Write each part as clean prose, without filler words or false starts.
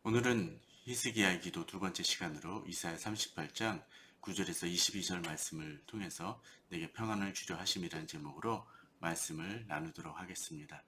오늘은 히스기야의 기도 두 번째 시간으로 이사야 38장 9절에서 22절 말씀을 통해서 내게 평안을 주려 하심이라는 제목으로 말씀을 나누도록 하겠습니다.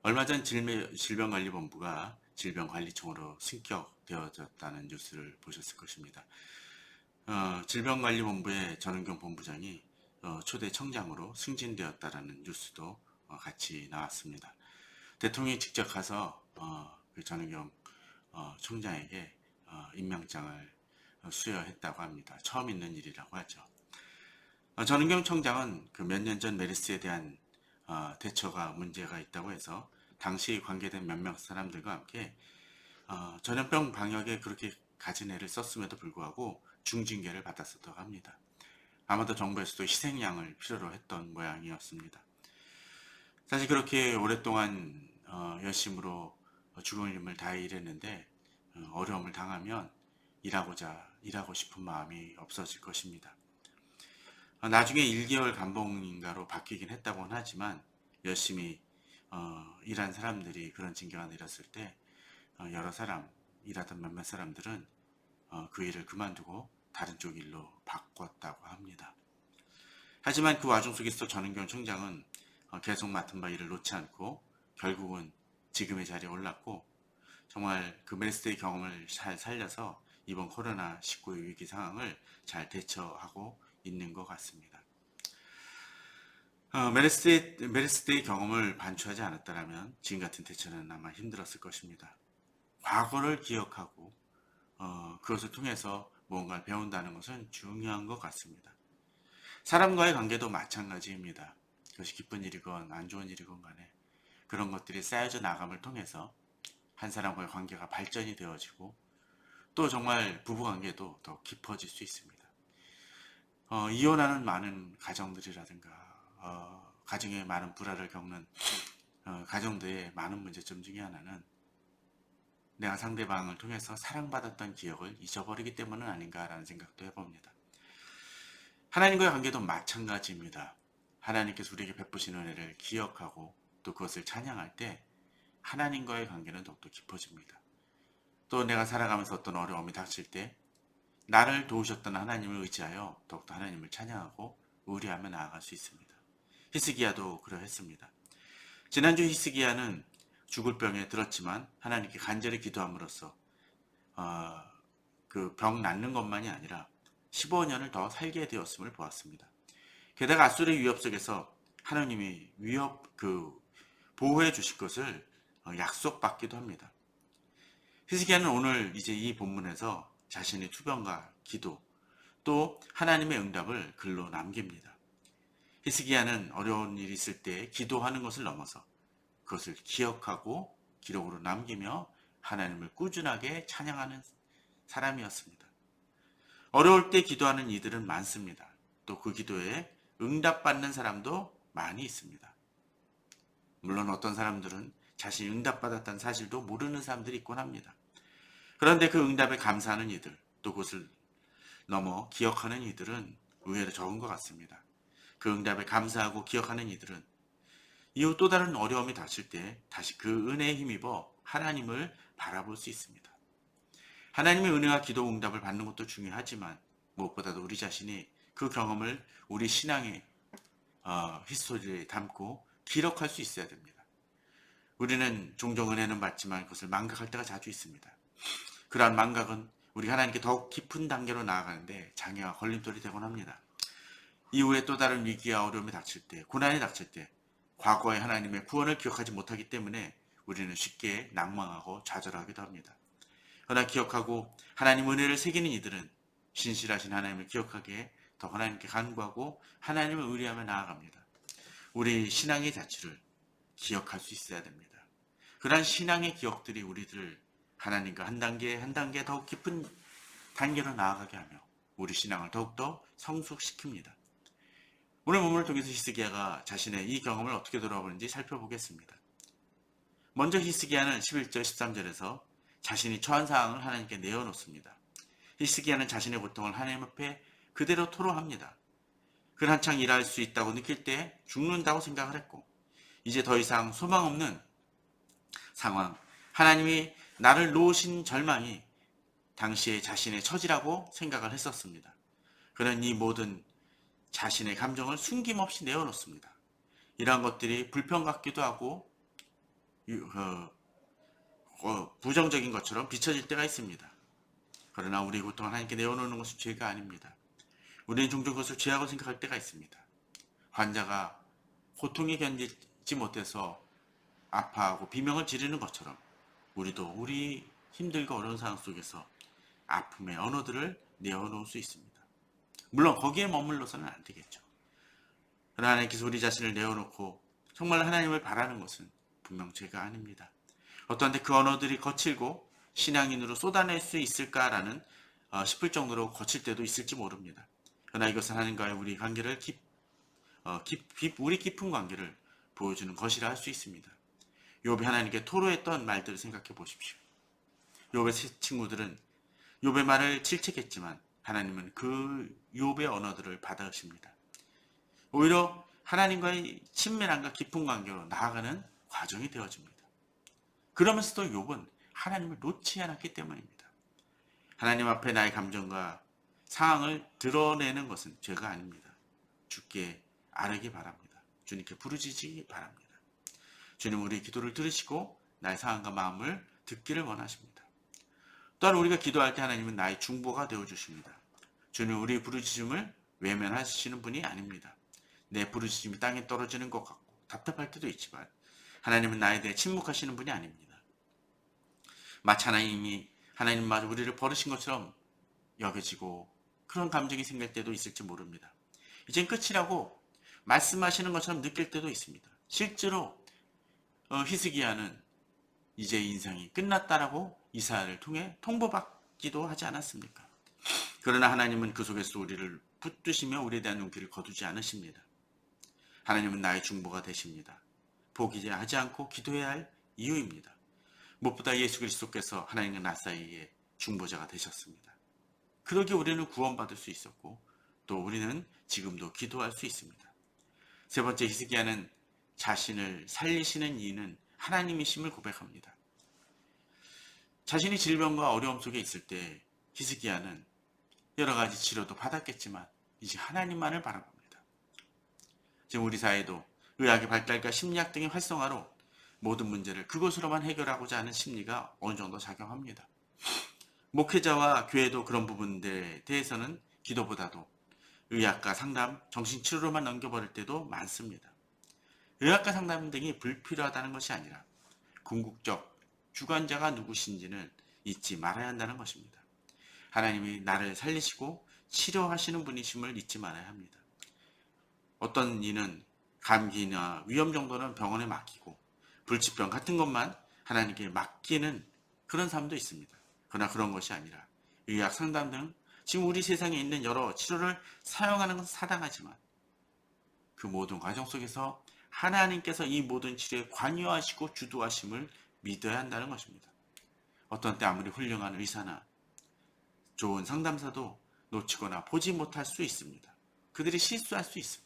얼마 전 질병관리본부가 질병관리청으로 승격되어졌다는 뉴스를 보셨을 것입니다. 질병관리본부의 전은경 본부장이 초대 청장으로 승진되었다라는 뉴스도 같이 나왔습니다. 대통령이 직접 가서 그 전은경 총장에게 임명장을 수여했다고 합니다. 처음 있는 일이라고 하죠. 전은경 총장은 그 몇 년 전 메르스에 대한 대처가 문제가 있다고 해서 당시 관계된 몇몇 사람들과 함께 전염병 방역에 그렇게 가진 애를 썼음에도 불구하고 중징계를 받았었다고 합니다. 아마도 정부에서도 희생양을 필요로 했던 모양이었습니다. 사실 그렇게 오랫동안 열심으로 죽을 힘을 다해 일했는데 어려움을 당하면 일하고 싶은 마음이 없어질 것입니다. 나중에 1개월 감봉인가로 바뀌긴 했다고는 하지만 열심히 일한 사람들이 그런 징계가 내렸을 때 여러 사람, 일하던 몇몇 사람들은 그 일을 그만두고 다른 쪽 일로 바꿨다고 합니다. 하지만 그 와중 속에서 전은경 총장은 계속 맡은 바 일을 놓지 않고 결국은 지금의 자리에 올랐고 정말 그 메르스의 경험을 잘 살려서 이번 코로나19 위기 상황을 잘 대처하고 있는 것 같습니다. 메르스의 경험을 반추하지 않았다면 지금 같은 대처는 아마 힘들었을 것입니다. 과거를 기억하고 그것을 통해서 무언가를 배운다는 것은 중요한 것 같습니다. 사람과의 관계도 마찬가지입니다. 그것이 기쁜 일이건 안 좋은 일이건 간에 그런 것들이 쌓여져 나감을 통해서 한 사람과의 관계가 발전이 되어지고 또 정말 부부관계도 더 깊어질 수 있습니다. 이혼하는 많은 가정들이라든가 가정에 많은 불화를 겪는 가정들의 많은 문제점 중에 하나는 내가 상대방을 통해서 사랑받았던 기억을 잊어버리기 때문은 아닌가라는 생각도 해봅니다. 하나님과의 관계도 마찬가지입니다. 하나님께서 우리에게 베푸신 은혜를 기억하고 또 그것을 찬양할 때 하나님과의 관계는 더욱더 깊어집니다. 또 내가 살아가면서 어떤 어려움이 닥칠 때 나를 도우셨던 하나님을 의지하여 더욱더 하나님을 찬양하고 의뢰하며 나아갈 수 있습니다. 히스기야도 그러했습니다. 지난주 히스기야는 죽을 병에 들었지만 하나님께 간절히 기도함으로써 그 병 낫는 것만이 아니라 15년을 더 살게 되었음을 보았습니다. 게다가 아수르의 위협 속에서 하나님이 보호해 주실 것을 약속받기도 합니다. 히스기야는 오늘 이제 이 본문에서 자신의 투병과 기도 또 하나님의 응답을 글로 남깁니다. 히스기야는 어려운 일이 있을 때 기도하는 것을 넘어서 그것을 기억하고 기록으로 남기며 하나님을 꾸준하게 찬양하는 사람이었습니다. 어려울 때 기도하는 이들은 많습니다. 또 그 기도에 응답받는 사람도 많이 있습니다. 물론 어떤 사람들은 자신이 응답받았다는 사실도 모르는 사람들이 있곤 합니다. 그런데 그 응답에 감사하는 이들, 또 그것을 넘어 기억하는 이들은 의외로 적은 것 같습니다. 그 응답에 감사하고 기억하는 이들은 이후 또 다른 어려움이 닥칠 때 다시 그 은혜에 힘입어 하나님을 바라볼 수 있습니다. 하나님의 은혜와 기도 응답을 받는 것도 중요하지만 무엇보다도 우리 자신이 그 경험을 우리 신앙의 히스토리에 담고 기록할 수 있어야 됩니다. 우리는 종종 은혜는 받지만 그것을 망각할 때가 자주 있습니다. 그러한 망각은 우리 하나님께 더욱 깊은 단계로 나아가는데 장애와 걸림돌이 되곤 합니다. 이후에 또 다른 위기와 어려움이 닥칠 때, 고난이 닥칠 때 과거의 하나님의 구원을 기억하지 못하기 때문에 우리는 쉽게 낭망하고 좌절하기도 합니다. 그러나 기억하고 하나님 은혜를 새기는 이들은 신실하신 하나님을 기억하기에 더 하나님께 간구하고 하나님을 의뢰하며 나아갑니다. 우리 신앙의 자취를 기억할 수 있어야 됩니다. 그러한 신앙의 기억들이 우리들을 하나님과 한 단계 한 단계 더욱 깊은 단계로 나아가게 하며 우리 신앙을 더욱더 성숙시킵니다. 오늘 본문을 통해서 히스기야가 자신의 이 경험을 어떻게 돌아보는지 살펴보겠습니다. 먼저 히스기야는 11절 13절에서 자신이 처한 상황을 하나님께 내어놓습니다. 히스기야는 자신의 고통을 하나님 앞에 그대로 토로합니다. 그는 한창 일할 수 있다고 느낄 때 죽는다고 생각을 했고 이제 더 이상 소망 없는 상황, 하나님이 나를 놓으신 절망이 당시에 자신의 처지라고 생각을 했었습니다. 그는 이 모든 자신의 감정을 숨김없이 내어놓습니다. 이러한 것들이 불평 같기도 하고 부정적인 것처럼 비춰질 때가 있습니다. 그러나 우리의 고통을 하나님께 내어놓는 것은 죄가 아닙니다. 우리는 종종 그것을 죄라고 생각할 때가 있습니다. 환자가 고통이 견디지 못해서 아파하고 비명을 지르는 것처럼 우리도 우리 힘들고 어려운 상황 속에서 아픔의 언어들을 내어놓을 수 있습니다. 물론 거기에 머물러서는 안 되겠죠. 그러나 하나님께서 우리 자신을 내어놓고 정말 하나님을 바라는 것은 분명 죄가 아닙니다. 어떠한데 그 언어들이 거칠고 신앙인으로 쏟아낼 수 있을까라는 싶을 정도로 거칠 때도 있을지 모릅니다. 그러나 이것은 하나님과의 우리 관계를 우리 깊은 관계를 보여주는 것이라 할 수 있습니다. 욥이 하나님께 토로했던 말들을 생각해 보십시오. 욥의 친구들은 욥의 말을 질책했지만 하나님은 그 욥의 언어들을 받아주십니다. 오히려 하나님과의 친밀함과 깊은 관계로 나아가는 과정이 되어집니다. 그러면서도 욥은 하나님을 놓지 않았기 때문입니다. 하나님 앞에 나의 감정과 상황을 드러내는 것은 죄가 아닙니다. 주께 아뢰기 바랍니다. 주님께 부르짖기 바랍니다. 주님 우리 기도를 들으시고 나의 상황과 마음을 듣기를 원하십니다. 또한 우리가 기도할 때 하나님은 나의 중보가 되어주십니다. 주님 우리 부르짖음을 외면하시는 분이 아닙니다. 내 부르짖음이 땅에 떨어지는 것 같고 답답할 때도 있지만 하나님은 나에 대해 침묵하시는 분이 아닙니다. 마치 하나님마저 우리를 버리신 것처럼 여겨지고 그런 감정이 생길 때도 있을지 모릅니다. 이젠 끝이라고 말씀하시는 것처럼 느낄 때도 있습니다. 실제로 히스기야는 이제 인생이 끝났다라고 이사야를 통해 통보받기도 하지 않았습니까? 그러나 하나님은 그 속에서 우리를 붙드시며 우리에 대한 용기를 거두지 않으십니다. 하나님은 나의 중보가 되십니다. 포기하지 않고 기도해야 할 이유입니다. 무엇보다 예수 그리스도께서 하나님과 나 사이에 중보자가 되셨습니다. 그러기에 우리는 구원받을 수 있었고 또 우리는 지금도 기도할 수 있습니다. 세 번째, 히스기야는 자신을 살리시는 이는 하나님이심을 고백합니다. 자신이 질병과 어려움 속에 있을 때 히스기야는 여러 가지 치료도 받았겠지만 이제 하나님만을 바라봅니다. 지금 우리 사회도 의학의 발달과 심리학 등의 활성화로 모든 문제를 그것으로만 해결하고자 하는 심리가 어느 정도 작용합니다. 목회자와 교회도 그런 부분들에 대해서는 기도보다도 의학과 상담, 정신치료로만 넘겨버릴 때도 많습니다. 의학과 상담 등이 불필요하다는 것이 아니라 궁극적 주관자가 누구신지는 잊지 말아야 한다는 것입니다. 하나님이 나를 살리시고 치료하시는 분이심을 잊지 말아야 합니다. 어떤 이는 감기나 위염 정도는 병원에 맡기고 불치병 같은 것만 하나님께 맡기는 그런 사람도 있습니다. 그러나 그런 것이 아니라 의학 상담 등 지금 우리 세상에 있는 여러 치료를 사용하는 것은 타당하지만 그 모든 과정 속에서 하나님께서 이 모든 치료에 관여하시고 주도하심을 믿어야 한다는 것입니다. 어떤 때 아무리 훌륭한 의사나 좋은 상담사도 놓치거나 보지 못할 수 있습니다. 그들이 실수할 수 있습니다.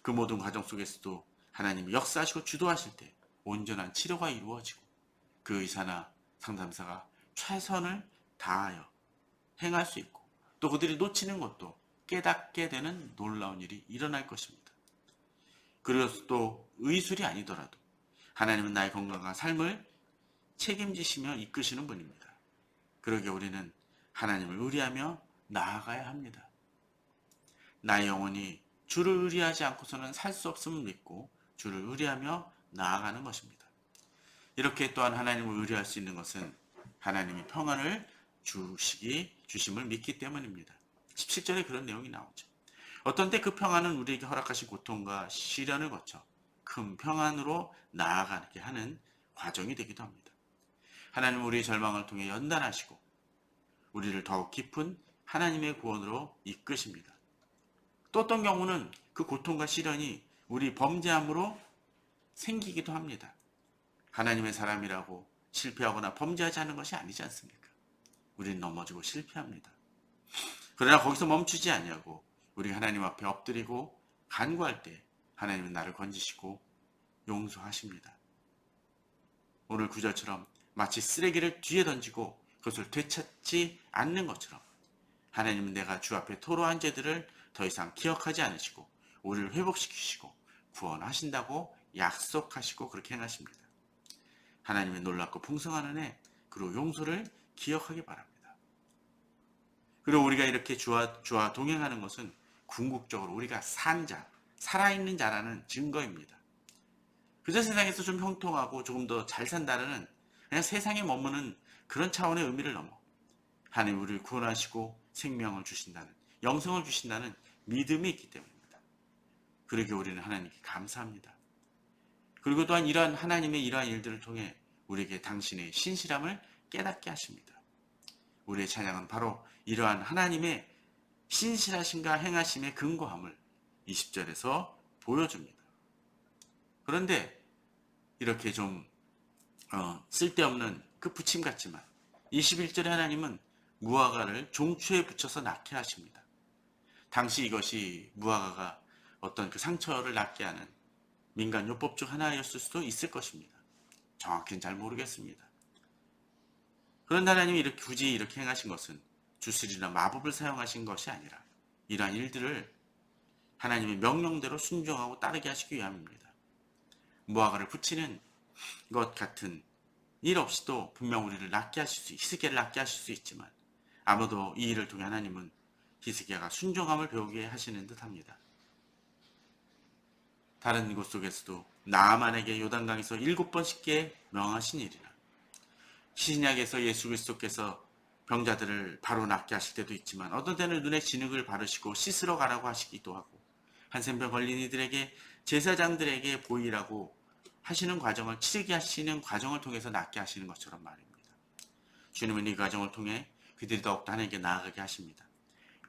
그 모든 과정 속에서도 하나님이 역사하시고 주도하실 때 온전한 치료가 이루어지고 그 의사나 상담사가 최선을 다하여 행할 수 있고 또 그들이 놓치는 것도 깨닫게 되는 놀라운 일이 일어날 것입니다. 그리고 또 의술이 아니더라도 하나님은 나의 건강과 삶을 책임지시며 이끄시는 분입니다. 그러기에 우리는 하나님을 의리하며 나아가야 합니다. 나의 영혼이 주를 의리하지 않고서는 살 수 없음을 믿고 주를 의리하며 나아가는 것입니다. 이렇게 또한 하나님을 의리할 수 있는 것은 하나님이 평안을 주심을 믿기 때문입니다. 17절에 그런 내용이 나오죠. 어떤 때 그 평안은 우리에게 허락하신 고통과 시련을 거쳐 큰 평안으로 나아가게 하는 과정이 되기도 합니다. 하나님은 우리의 절망을 통해 연단하시고 우리를 더욱 깊은 하나님의 구원으로 이끄십니다. 또 어떤 경우는 그 고통과 시련이 우리 범죄함으로 생기기도 합니다. 하나님의 사람이라고 실패하거나 범죄하지 않은 것이 아니지 않습니까? 우리는 넘어지고 실패합니다. 그러나 거기서 멈추지 아니하고 우리가 하나님 앞에 엎드리고 간구할 때 하나님은 나를 건지시고 용서하십니다. 오늘 구절처럼 마치 쓰레기를 뒤에 던지고 그것을 되찾지 않는 것처럼 하나님은 내가 주 앞에 토로한 죄들을 더 이상 기억하지 않으시고 우리를 회복시키시고 구원하신다고 약속하시고 그렇게 행하십니다. 하나님의 놀랍고 풍성한 은혜 그리고 용서를 기억하기 바랍니다. 그리고 우리가 이렇게 주와 동행하는 것은 궁극적으로 우리가 산 자, 살아있는 자라는 증거입니다. 그저 세상에서 좀 형통하고 조금 더 잘 산다는 그냥 세상에 머무는 그런 차원의 의미를 넘어 하나님 우리를 구원하시고 생명을 주신다는, 영생을 주신다는 믿음이 있기 때문입니다. 그러기에 우리는 하나님께 감사합니다. 그리고 또한 이러한 하나님의 이러한 일들을 통해 우리에게 당신의 신실함을 깨닫게 하십니다. 우리의 찬양은 바로 이러한 하나님의 신실하심과 행하심의 근거함을 20절에서 보여줍니다. 그런데 이렇게 좀 쓸데없는 그 붙임 같지만 21절에 하나님은 무화과를 종추에 붙여서 낫게 하십니다. 당시 이것이 무화과가 어떤 그 상처를 낫게 하는 민간요법 중 하나였을 수도 있을 것입니다. 정확히는 잘 모르겠습니다. 그런데 하나님이 굳이 이렇게 행하신 것은 주술이나 마법을 사용하신 것이 아니라 이러한 일들을 하나님의 명령대로 순종하고 따르게 하시기 위함입니다. 무화과를 붙이는 것 같은 일 없이도 분명 우리를 낫게 하실 수, 히스기야를 낫게 하실 수 있지만 아무도 이 일을 통해 하나님은 히스기야가 순종함을 배우게 하시는 듯합니다. 다른 곳 속에서도 나아만에게 요단강에서 7번 씻게 명하신 일이나 신약에서 예수 그리스도께서 병자들을 바로 낫게 하실 때도 있지만 어떤 때는 눈에 진흙을 바르시고 씻으러 가라고 하시기도 하고 한센병 걸린 이들에게 제사장들에게 보이라고 하시는 과정을 치르게 하시는 과정을 통해서 낫게 하시는 것처럼 말입니다. 주님은 이 과정을 통해 그들이 더욱더 하나님께 나아가게 하십니다.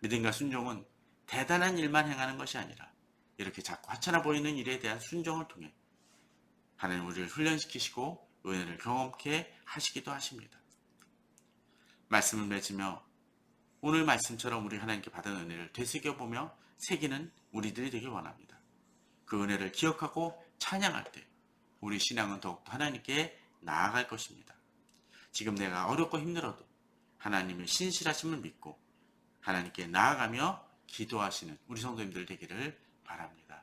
믿음과 순종은 대단한 일만 행하는 것이 아니라 이렇게 자꾸 하찮아 보이는 일에 대한 순종을 통해 하나님 우리를 훈련시키시고 은혜를 경험케 하시기도 하십니다. 말씀을 맺으며 오늘 말씀처럼 우리 하나님께 받은 은혜를 되새겨보며 새기는 우리들이 되길 원합니다. 그 은혜를 기억하고 찬양할 때 우리 신앙은 더욱더 하나님께 나아갈 것입니다. 지금 내가 어렵고 힘들어도 하나님의 신실하심을 믿고 하나님께 나아가며 기도하시는 우리 성도님들 되기를 바랍니다.